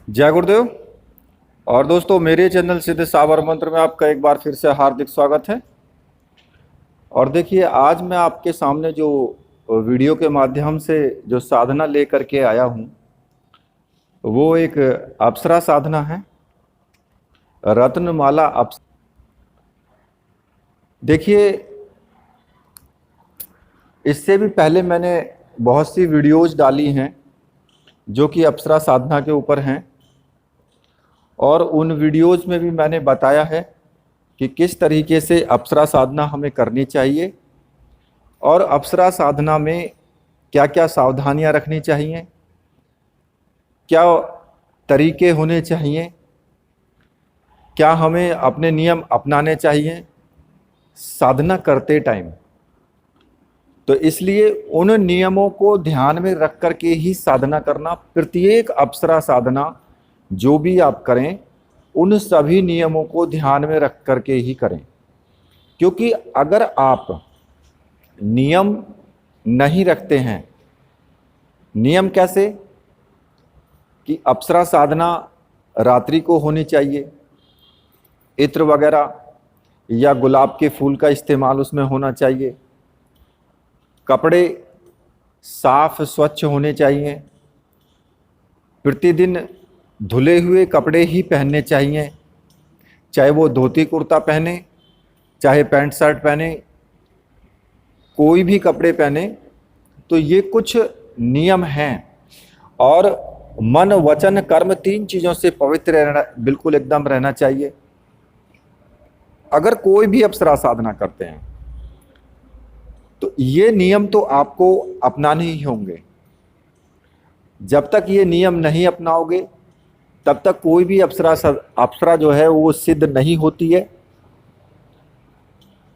जय गुरुदेव। और दोस्तों, मेरे चैनल सिद्ध सावर मंत्र में आपका एक बार फिर से हार्दिक स्वागत है। और देखिए, आज मैं आपके सामने जो वीडियो के माध्यम से जो साधना लेकर के आया हूँ, वो एक अप्सरा साधना है, रत्नमाला अप्स। देखिए, इससे भी पहले मैंने बहुत सी वीडियोज डाली हैं जो कि अप्सरा साधना के ऊपर हैं, और उन वीडियोज में भी मैंने बताया है कि किस तरीके से अप्सरा साधना हमें करनी चाहिए और अप्सरा साधना में क्या क्या सावधानियां रखनी चाहिए, क्या तरीके होने चाहिए, क्या हमें अपने नियम अपनाने चाहिए साधना करते टाइम। तो इसलिए उन नियमों को ध्यान में रख कर के ही साधना करना, प्रत्येक अप्सरा साधना जो भी आप करें उन सभी नियमों को ध्यान में रख कर के ही करें। क्योंकि अगर आप नियम नहीं रखते हैं, नियम कैसे कि अप्सरा साधना रात्रि को होनी चाहिए, इत्र वगैरह या गुलाब के फूल का इस्तेमाल उसमें होना चाहिए, कपड़े साफ स्वच्छ होने चाहिए, प्रतिदिन धुले हुए कपड़े ही पहनने चाहिए, चाहे वो धोती कुर्ता पहने, चाहे पैंट शर्ट पहने, कोई भी कपड़े पहने। तो ये कुछ नियम हैं। और मन वचन कर्म तीन चीज़ों से पवित्र रहना, बिल्कुल एकदम रहना चाहिए। अगर कोई भी अप्सरा साधना करते हैं तो ये नियम तो आपको अपनाने ही होंगे। जब तक ये नियम नहीं अपनाओगे तब तक कोई भी अप्सरा जो है वो सिद्ध नहीं होती है,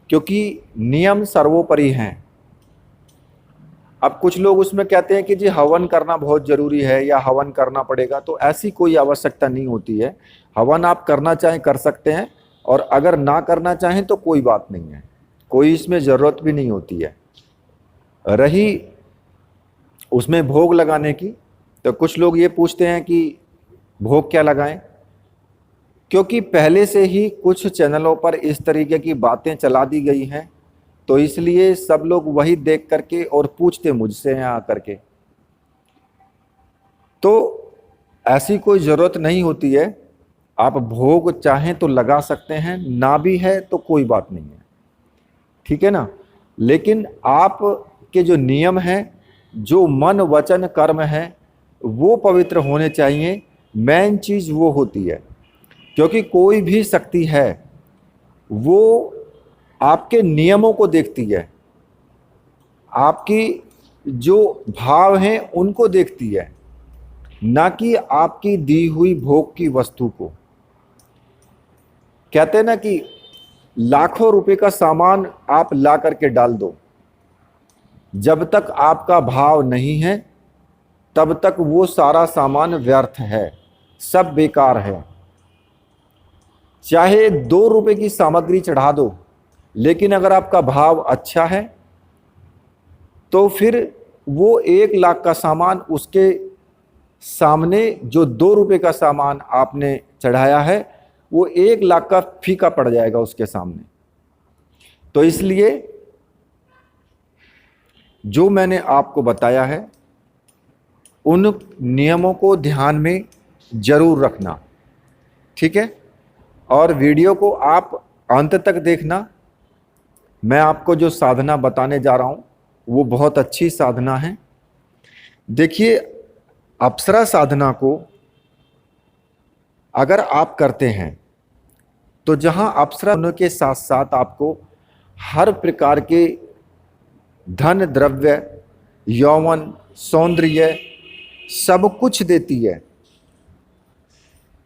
क्योंकि नियम सर्वोपरि हैं। अब कुछ लोग उसमें कहते हैं कि जी हवन करना बहुत ज़रूरी है या हवन करना पड़ेगा, तो ऐसी कोई आवश्यकता नहीं होती है। हवन आप करना चाहें कर सकते हैं, और अगर ना करना चाहें तो कोई बात नहीं है, कोई इसमें ज़रूरत भी नहीं होती है। रही उसमें भोग लगाने की, तो कुछ लोग ये पूछते हैं कि भोग क्या लगाएं, क्योंकि पहले से ही कुछ चैनलों पर इस तरीके की बातें चला दी गई हैं, तो इसलिए सब लोग वही देख करके और पूछते मुझसे हैं आकर के। तो ऐसी कोई ज़रूरत नहीं होती है। आप भोग चाहें तो लगा सकते हैं, ना भी है तो कोई बात नहीं है, ठीक है ना। लेकिन आप के जो नियम हैं, जो मन वचन कर्म है, वो पवित्र होने चाहिए। मेन चीज़ वो होती है, क्योंकि कोई भी शक्ति है वो आपके नियमों को देखती है, आपकी जो भाव हैं उनको देखती है, ना कि आपकी दी हुई भोग की वस्तु को। कहते हैं ना कि लाखों रुपए का सामान आप ला करके डाल दो, जब तक आपका भाव नहीं है तब तक वो सारा सामान व्यर्थ है, सब बेकार है। चाहे 2 रुपए की सामग्री चढ़ा दो, लेकिन अगर आपका भाव अच्छा है तो फिर वो 1 लाख का सामान उसके सामने, जो 2 रुपए का सामान आपने चढ़ाया है, वो 1 लाख का फीका पड़ जाएगा उसके सामने। तो इसलिए जो मैंने आपको बताया है उन नियमों को ध्यान में जरूर रखना, ठीक है। और वीडियो को आप अंत तक देखना। मैं आपको जो साधना बताने जा रहा हूँ वो बहुत अच्छी साधना है। देखिए, अप्सरा साधना को अगर आप करते हैं तो जहाँ अप्सरा होने के साथ साथ आपको हर प्रकार के धन द्रव्य, यौवन, सौंदर्य सब कुछ देती है,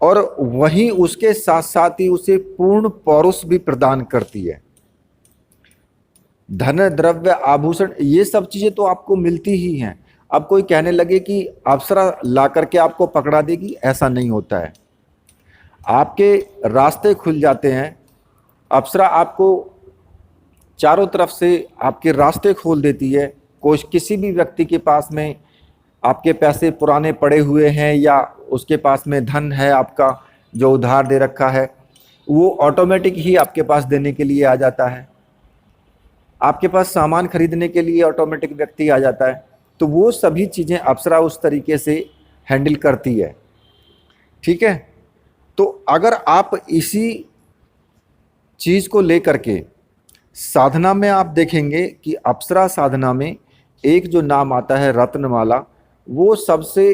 और वहीं उसके साथ साथ ही उसे पूर्ण पौरुष भी प्रदान करती है। धन द्रव्य आभूषण ये सब चीज़ें तो आपको मिलती ही हैं। अब कोई कहने लगे कि अप्सरा ला करके आपको पकड़ा देगी, ऐसा नहीं होता है। आपके रास्ते खुल जाते हैं, अप्सरा आपको चारों तरफ से आपके रास्ते खोल देती है। कोई किसी भी व्यक्ति के पास में आपके पैसे पुराने पड़े हुए हैं या उसके पास में धन है आपका जो उधार दे रखा है, वो ऑटोमेटिक ही आपके पास देने के लिए आ जाता है। आपके पास सामान खरीदने के लिए ऑटोमेटिक व्यक्ति आ जाता है। तो वो सभी चीज़ें अप्सरा उस तरीके से हैंडल करती है। ठीक है, तो अगर आप इसी चीज़ को लेकर के साधना में आप देखेंगे कि अप्सरा साधना में एक जो नाम आता है रत्नमाला, वो सबसे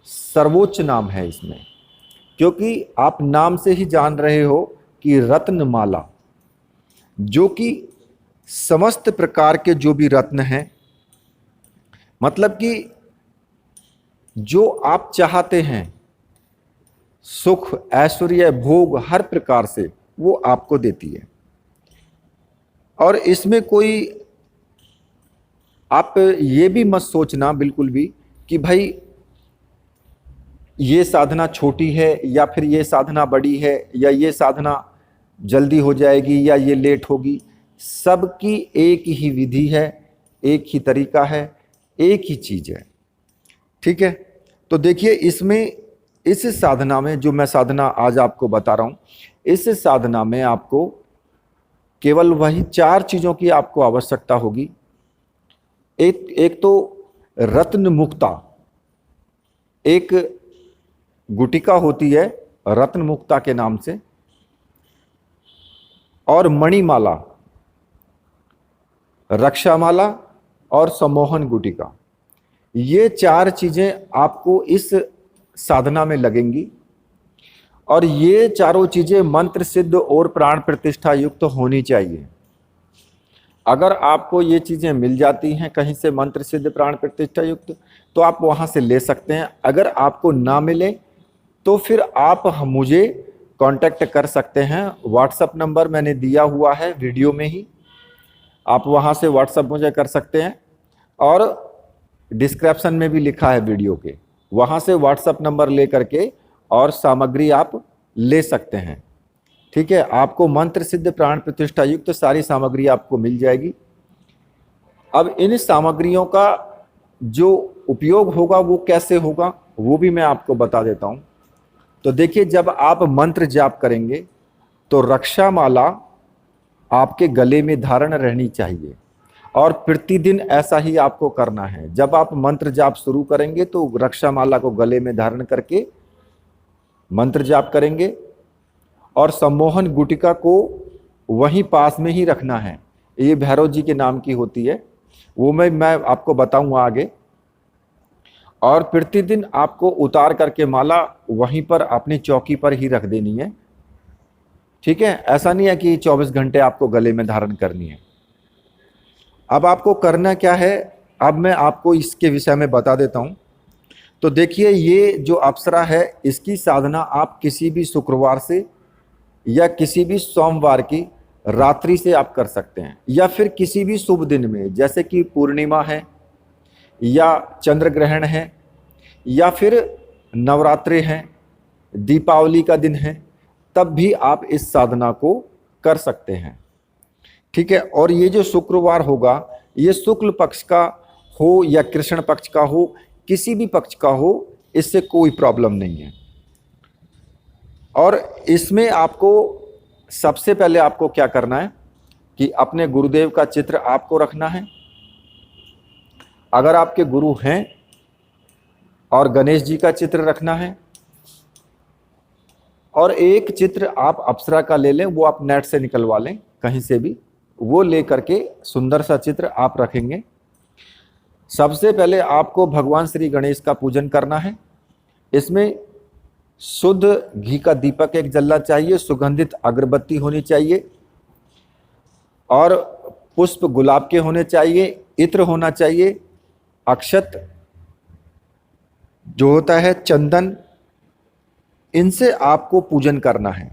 सर्वोच्च नाम है इसमें, क्योंकि आप नाम से ही जान रहे हो कि रत्नमाला, जो कि समस्त प्रकार के जो भी रत्न हैं, मतलब कि जो आप चाहते हैं सुख ऐश्वर्य भोग हर प्रकार से वो आपको देती है। और इसमें कोई आप ये भी मत सोचना बिल्कुल भी कि भाई ये साधना छोटी है या फिर ये साधना बड़ी है या ये साधना जल्दी हो जाएगी या ये लेट होगी। सबकी एक ही विधि है, एक ही तरीका है, एक ही चीज़ है। ठीक है, तो देखिए इसमें इस साधना में जो मैं साधना आज आपको बता रहा हूँ, इस साधना में आपको केवल वही 4 चीज़ों की आपको आवश्यकता होगी। एक तो रत्न मुक्ता, एक गुटिका होती है रत्न मुक्ता के नाम से, और मणिमाला, रक्षामाला और सम्मोहन गुटिका। ये 4 चीज़ें आपको इस साधना में लगेंगी और ये चारों चीज़ें मंत्र सिद्ध और प्राण प्रतिष्ठा युक्त होनी चाहिए। अगर आपको ये चीज़ें मिल जाती हैं कहीं से मंत्र सिद्ध प्राण प्रतिष्ठा युक्त, तो आप वहाँ से ले सकते हैं। अगर आपको ना मिले तो फिर आप मुझे कांटेक्ट कर सकते हैं। व्हाट्सएप नंबर मैंने दिया हुआ है वीडियो में ही, आप वहाँ से व्हाट्सएप मुझे कर सकते हैं, और डिस्क्रिप्शन में भी लिखा है वीडियो के, वहाँ से व्हाट्सएप नंबर ले करके और सामग्री आप ले सकते हैं। ठीक है, आपको मंत्र सिद्ध प्राण प्रतिष्ठा युक्त सारी सामग्री आपको मिल जाएगी। अब इन सामग्रियों का जो उपयोग होगा वो कैसे होगा वो भी मैं आपको बता देता हूँ। तो देखिए, जब आप मंत्र जाप करेंगे तो रक्षा माला आपके गले में धारण रहनी चाहिए और प्रतिदिन ऐसा ही आपको करना है। जब आप मंत्र जाप शुरू करेंगे तो रक्षा माला को गले में धारण करके मंत्र जाप करेंगे और सम्मोहन गुटिका को वहीं पास में ही रखना है। ये भैरव जी के नाम की होती है, वो मैं आपको बताऊंगा आगे। और प्रतिदिन आपको उतार करके माला वहीं पर अपनी चौकी पर ही रख देनी है। ठीक है, ऐसा नहीं है कि 24 घंटे आपको गले में धारण करनी है। अब आपको करना क्या है, अब मैं आपको इसके विषय में बता देता हूँ। तो देखिए, ये जो अप्सरा है इसकी साधना आप किसी भी शुक्रवार से या किसी भी सोमवार की रात्रि से आप कर सकते हैं, या फिर किसी भी शुभ दिन में, जैसे कि पूर्णिमा है या चंद्र ग्रहण है या फिर नवरात्रे हैं, दीपावली का दिन है, तब भी आप इस साधना को कर सकते हैं। ठीक है, और ये जो शुक्रवार होगा ये शुक्ल पक्ष का हो या कृष्ण पक्ष का हो, किसी भी पक्ष का हो, इससे कोई प्रॉब्लम नहीं है। और इसमें आपको सबसे पहले आपको क्या करना है कि अपने गुरुदेव का चित्र आपको रखना है, अगर आपके गुरु हैं, और गणेश जी का चित्र रखना है, और एक चित्र आप अप्सरा का ले लें, वो आप नेट से निकलवा लें कहीं से भी, वो ले करके सुंदर सा चित्र आप रखेंगे। सबसे पहले आपको भगवान श्री गणेश का पूजन करना है। इसमें शुद्ध घी का दीपक एक जलना चाहिए, सुगंधित अगरबत्ती होनी चाहिए, और पुष्प गुलाब के होने चाहिए, इत्र होना चाहिए, अक्षत जो होता है चंदन, इनसे आपको पूजन करना है।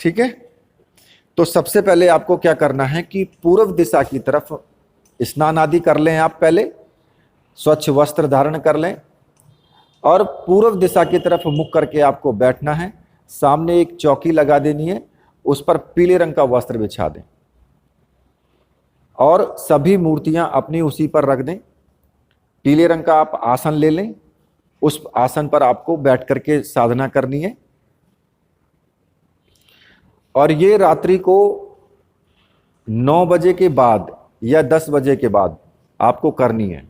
ठीक है, तो सबसे पहले आपको क्या करना है कि पूर्व दिशा की तरफ स्नान आदि कर लें आप, पहले स्वच्छ वस्त्र धारण कर लें और पूर्व दिशा की तरफ मुख करके आपको बैठना है। सामने एक चौकी लगा देनी है, उस पर पीले रंग का वस्त्र बिछा दें और सभी मूर्तियां अपनी उसी पर रख दें पीले रंग का आप आसन ले लें, उस आसन पर आपको बैठ करके साधना करनी है। और ये रात्रि को 9 बजे के बाद या 10 बजे के बाद आपको करनी है।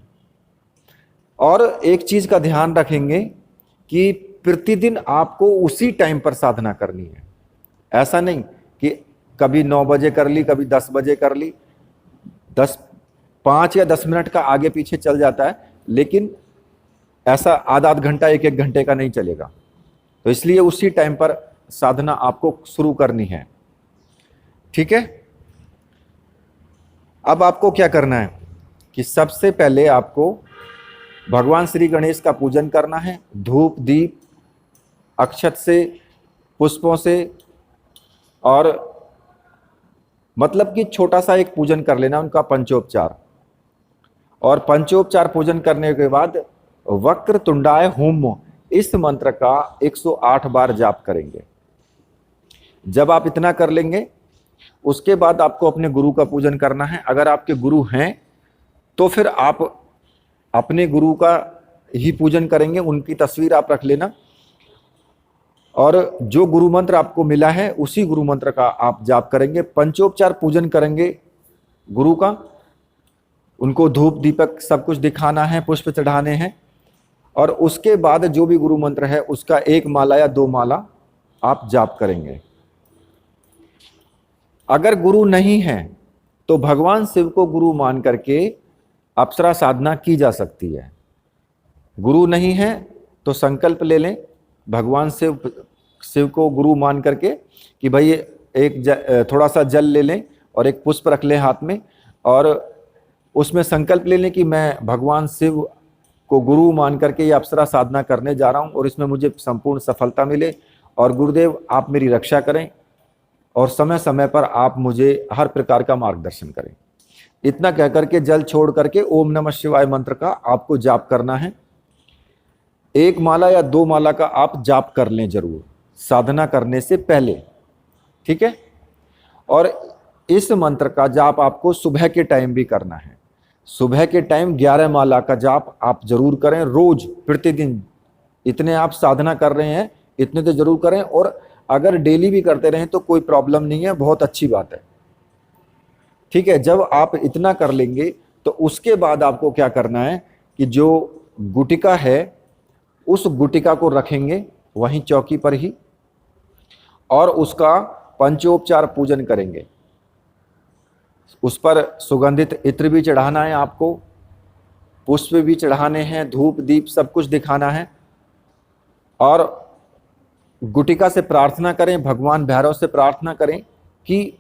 और एक चीज का ध्यान रखेंगे कि प्रतिदिन आपको उसी टाइम पर साधना करनी है। ऐसा नहीं कि कभी 9 बजे कर ली, कभी 10 बजे कर ली, 5 या 10 मिनट का आगे पीछे चल जाता है, लेकिन ऐसा आधा घंटा 1 घंटे का नहीं चलेगा। तो इसलिए उसी टाइम पर साधना आपको शुरू करनी है। ठीक है। अब आपको क्या करना है कि सबसे पहले आपको भगवान श्री गणेश का पूजन करना है। धूप दीप अक्षत से, पुष्पों से, और मतलब कि छोटा सा एक पूजन कर लेना उनका पंचोपचार। और पंचोपचार पूजन करने के बाद वक्रतुंडाय होम, इस मंत्र का 108 बार जाप करेंगे। जब आप इतना कर लेंगे, उसके बाद आपको अपने गुरु का पूजन करना है। अगर आपके गुरु हैं तो फिर आप अपने गुरु का ही पूजन करेंगे, उनकी तस्वीर आप रख लेना। और जो गुरु मंत्र आपको मिला है उसी गुरु मंत्र का आप जाप करेंगे। पंचोपचार पूजन करेंगे गुरु का, उनको धूप दीपक सब कुछ दिखाना है, पुष्प चढ़ाने हैं। और उसके बाद जो भी गुरु मंत्र है उसका 1 माला या 2 माला आप जाप करेंगे। अगर गुरु नहीं है तो भगवान शिव को गुरु मान करके अप्सरा साधना की जा सकती है। गुरु नहीं है तो संकल्प ले लें भगवान शिव को गुरु मान करके कि भाई थोड़ा सा जल ले लें और एक पुष्प रख लें हाथ में, और उसमें संकल्प ले लें कि मैं भगवान शिव को गुरु मान करके ये अप्सरा साधना करने जा रहा हूँ और इसमें मुझे संपूर्ण सफलता मिले, और गुरुदेव आप मेरी रक्षा करें और समय समय पर आप मुझे हर प्रकार का मार्गदर्शन करें। इतना कहकर के जल छोड़ करके ओम नमः शिवाय मंत्र का आपको जाप करना है। 1 माला या 2 माला का आप जाप कर लें जरूर साधना करने से पहले। ठीक है। और इस मंत्र का जाप आपको सुबह के टाइम भी करना है। सुबह के टाइम 11 माला का जाप आप जरूर करें रोज, प्रतिदिन। इतने आप साधना कर रहे हैं इतने तो जरूर करें, और अगर डेली भी करते रहें तो कोई प्रॉब्लम नहीं है, बहुत अच्छी बात है। ठीक है। जब आप इतना कर लेंगे तो उसके बाद आपको क्या करना है कि जो गुटिका है उस गुटिका को रखेंगे वहीं चौकी पर ही, और उसका पंचोपचार पूजन करेंगे। उस पर सुगंधित इत्र भी चढ़ाना है आपको, पुष्प भी चढ़ाने हैं, धूप दीप सब कुछ दिखाना है। और गुटिका से प्रार्थना करें, भगवान भैरव से प्रार्थना करें कि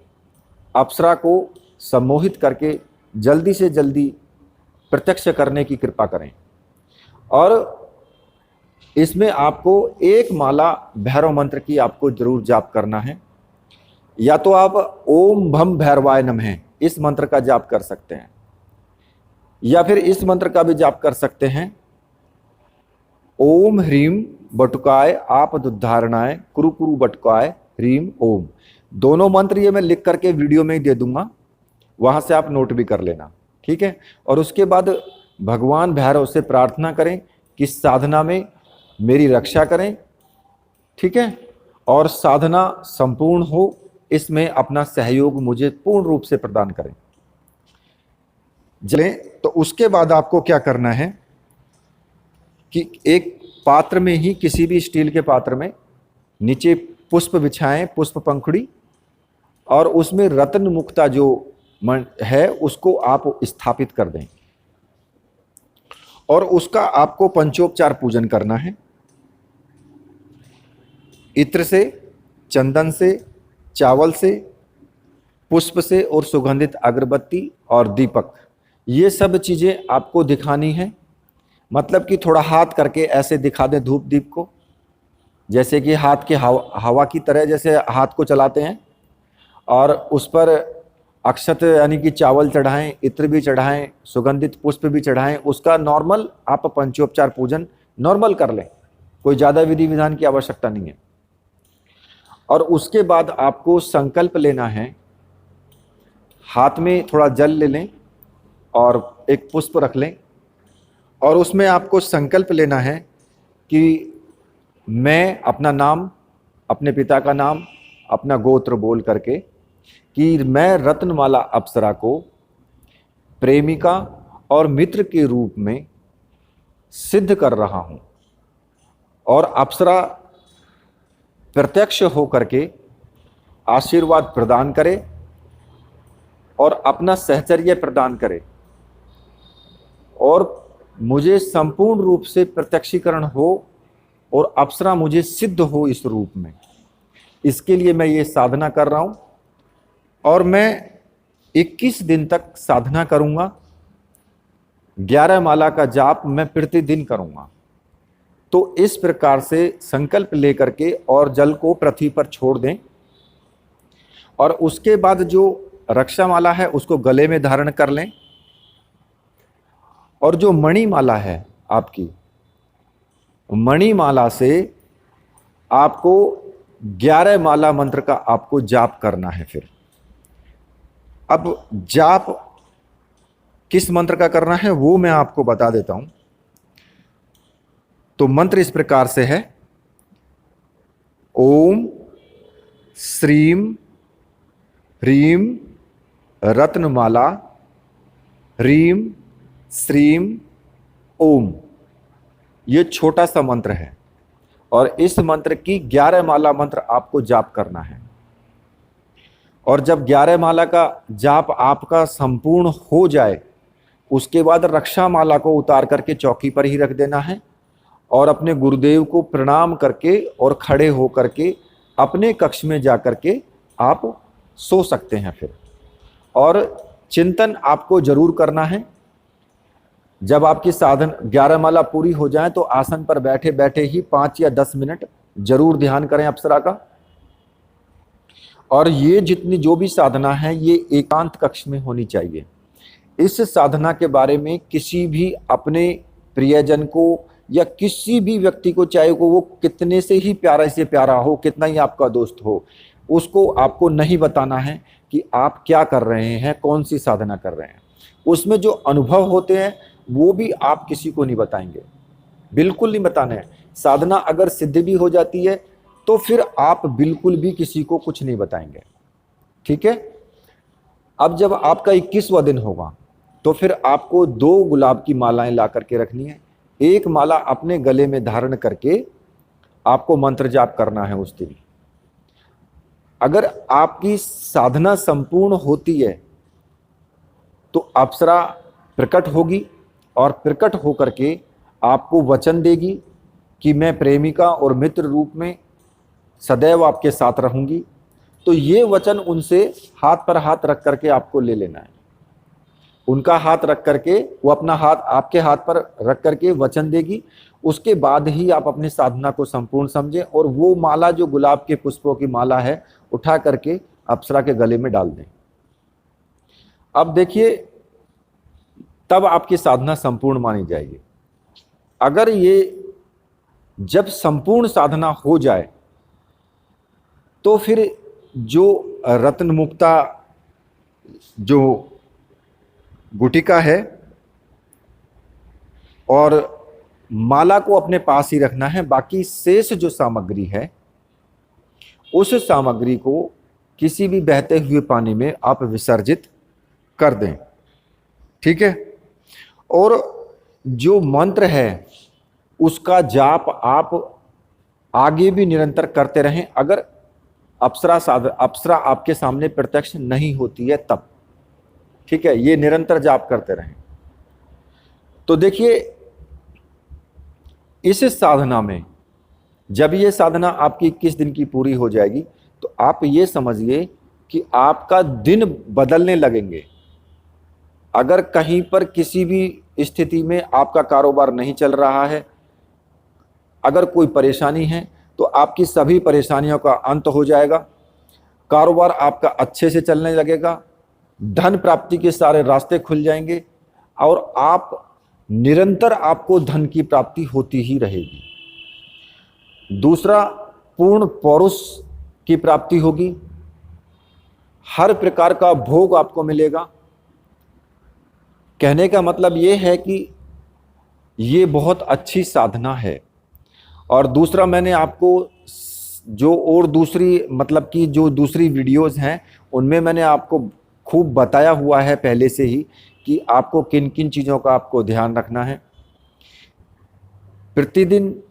अप्सरा को सम्मोहित करके जल्दी से जल्दी प्रत्यक्ष करने की कृपा करें। और इसमें आपको 1 माला भैरव मंत्र की आपको जरूर जाप करना है। या तो आप ओम भम भैरवाय नमः इस मंत्र का जाप कर सकते हैं, या फिर इस मंत्र का भी जाप कर सकते हैं, ओम ह्रीम बटुकाय आपदुद्धारणाय कुरु कुरु बटुकाय ह्रीम ओम। दोनों मंत्र ये मैं लिख करके वीडियो में ही दे दूंगा, वहां से आप नोट भी कर लेना। ठीक है। और उसके बाद भगवान भैरव से प्रार्थना करें कि साधना में मेरी रक्षा करें। ठीक है। और साधना संपूर्ण हो, इसमें अपना सहयोग मुझे पूर्ण रूप से प्रदान करें। चलें तो उसके बाद आपको क्या करना है कि एक पात्र में ही, किसी भी स्टील के पात्र में नीचे पुष्प बिछाएं, पुष्प पंखुड़ी, और उसमें रत्न मुक्ता जो है उसको आप स्थापित कर दें। और उसका आपको पंचोपचार पूजन करना है। इत्र से, चंदन से, चावल से, पुष्प से और सुगंधित अगरबत्ती और दीपक, ये सब चीज़ें आपको दिखानी है। मतलब कि थोड़ा हाथ करके ऐसे दिखा दें धूप दीप को, जैसे कि हाथ के हवा की तरह जैसे हाथ को चलाते हैं, और उस पर अक्षत यानी कि चावल चढ़ाएं, इत्र भी चढ़ाएं, सुगंधित पुष्प भी चढ़ाएं। उसका नॉर्मल आप पंचोपचार पूजन नॉर्मल कर लें, कोई ज़्यादा विधि विधान की आवश्यकता नहीं है। और उसके बाद आपको संकल्प लेना है, हाथ में थोड़ा जल ले लें और एक पुष्प रख लें, और उसमें आपको संकल्प लेना है कि मैं अपना नाम, अपने पिता का नाम, अपना गोत्र बोल करके कि मैं रत्नमाला अप्सरा को प्रेमिका और मित्र के रूप में सिद्ध कर रहा हूं, और अप्सरा प्रत्यक्ष हो करके आशीर्वाद प्रदान करे और अपना सहचर्य प्रदान करे और मुझे संपूर्ण रूप से प्रत्यक्षीकरण हो और अप्सरा मुझे सिद्ध हो इस रूप में। इसके लिए मैं ये साधना कर रहा हूं और मैं 21 दिन तक साधना करूंगा। 11 माला का जाप मैं प्रतिदिन करूंगा। तो इस प्रकार से संकल्प लेकर के और जल को पृथ्वी पर छोड़ दें, और उसके बाद जो रक्षा माला है उसको गले में धारण कर लें, और जो मणिमाला है आपकी, मणिमाला से आपको 11 माला मंत्र का आपको जाप करना है। फिर अब जाप किस मंत्र का करना है वो मैं आपको बता देता हूं। तो मंत्र इस प्रकार से है, ओम श्रीम ह्रीम रत्नमाला ह्रीम श्रीम ओम। ये छोटा सा मंत्र है और इस मंत्र की 11 माला मंत्र आपको जाप करना है। और जब 11 माला का जाप आपका संपूर्ण हो जाए, उसके बाद रक्षा माला को उतार करके चौकी पर ही रख देना है और अपने गुरुदेव को प्रणाम करके और खड़े हो करके अपने कक्ष में जा करके आप सो सकते हैं फिर। और चिंतन आपको जरूर करना है। जब आपकी साधन 11 माला पूरी हो जाए तो आसन पर बैठे बैठे ही 5 या 10 मिनट जरूर ध्यान करें अप्सरा का। और ये जितनी जो भी साधना है ये एकांत कक्ष में होनी चाहिए। इस साधना के बारे में किसी भी अपने प्रियजन को या किसी भी व्यक्ति को, चाहे वो कितने से ही प्यारा से प्यारा हो, कितना ही आपका दोस्त हो, उसको आपको नहीं बताना है कि आप क्या कर रहे हैं, कौन सी साधना कर रहे हैं। उसमें जो अनुभव होते हैं वो भी आप किसी को नहीं बताएंगे, बिल्कुल नहीं बताने हैं। साधना अगर सिद्ध भी हो जाती है तो फिर आप बिल्कुल भी किसी को कुछ नहीं बताएंगे, ठीक है। अब जब आपका 21वां दिन होगा तो फिर आपको 2 गुलाब की मालाएं ला करके रखनी है। एक माला अपने गले में धारण करके आपको मंत्र जाप करना है उस दिन। अगर आपकी साधना संपूर्ण होती है तो अप्सरा प्रकट होगी और प्रकट होकर के आपको वचन देगी कि मैं प्रेमिका और मित्र रूप में सदैव आपके साथ रहूंगी। तो ये वचन उनसे हाथ पर हाथ रख करके आपको ले लेना है। उनका हाथ रख करके, वो अपना हाथ आपके हाथ पर रख करके वचन देगी। उसके बाद ही आप अपनी साधना को संपूर्ण समझें और वो माला जो गुलाब के पुष्पों की माला है उठा करके अप्सरा के गले में डाल दें। अब देखिए, तब आपकी साधना संपूर्ण मानी जाएगी। अगर ये जब संपूर्ण साधना हो जाए तो फिर जो रत्न मुक्ता जो गुटिका है और माला को अपने पास ही रखना है। बाकी शेष जो सामग्री है उस सामग्री को किसी भी बहते हुए पानी में आप विसर्जित कर दें, ठीक है। और जो मंत्र है उसका जाप आप आगे भी निरंतर करते रहें। अगर अप्सरा आपके सामने प्रत्यक्ष नहीं होती है तब, ठीक है, ये निरंतर जाप करते रहें। तो देखिए, इस साधना में जब ये साधना आपकी 21 दिन की पूरी हो जाएगी तो आप ये समझिए कि आपका दिन बदलने लगेंगे। अगर कहीं पर किसी भी स्थिति में आपका कारोबार नहीं चल रहा है, अगर कोई परेशानी है तो आपकी सभी परेशानियों का अंत हो जाएगा। कारोबार आपका अच्छे से चलने लगेगा, धन प्राप्ति के सारे रास्ते खुल जाएंगे और आप निरंतर आपको धन की प्राप्ति होती ही रहेगी। दूसरा, पूर्ण पौरुष की प्राप्ति होगी, हर प्रकार का भोग आपको मिलेगा। कहने का मतलब यह है कि ये बहुत अच्छी साधना है। और दूसरा, मैंने आपको जो और दूसरी मतलब कि जो दूसरी वीडियोस हैं उनमें मैंने आपको खूब बताया हुआ है पहले से ही कि आपको किन किन चीज़ों का आपको ध्यान रखना है। प्रतिदिन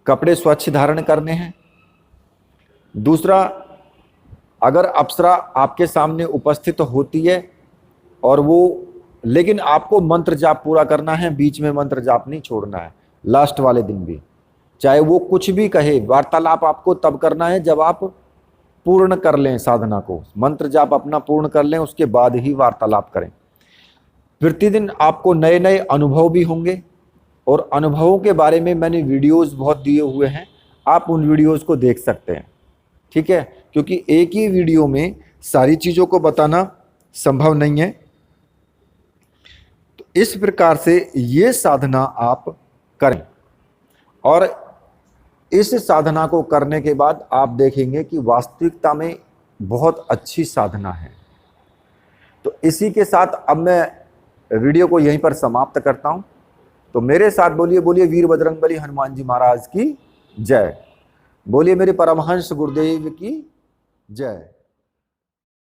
कपड़े स्वच्छ धारण करने हैं। दूसरा, अगर अप्सरा आपके सामने उपस्थित होती है और वो, लेकिन आपको मंत्र जाप पूरा करना है, बीच में मंत्र जाप नहीं छोड़ना है, लास्ट वाले दिन भी, चाहे वो कुछ भी कहे। वार्तालाप आपको तब करना है जब आप पूर्ण कर लें साधना को, मंत्र जाप अपना पूर्ण कर लें, उसके बाद ही वार्तालाप करें। प्रतिदिन आपको नए नए अनुभव भी होंगे और अनुभवों के बारे में मैंने वीडियोस बहुत दिए हुए हैं, आप उन वीडियोस को देख सकते हैं। ठीक है, क्योंकि एक ही वीडियो में सारी चीज़ों को बताना संभव नहीं है। तो इस प्रकार से ये साधना आप करें और इस साधना को करने के बाद आप देखेंगे कि वास्तविकता में बहुत अच्छी साधना है। तो इसी के साथ अब मैं वीडियो को यहीं पर समाप्त करता हूं। तो मेरे साथ बोलिए, बोलिए वीर बजरंगबली हनुमान जी महाराज की जय। बोलिए मेरे परमहंस गुरुदेव की जय।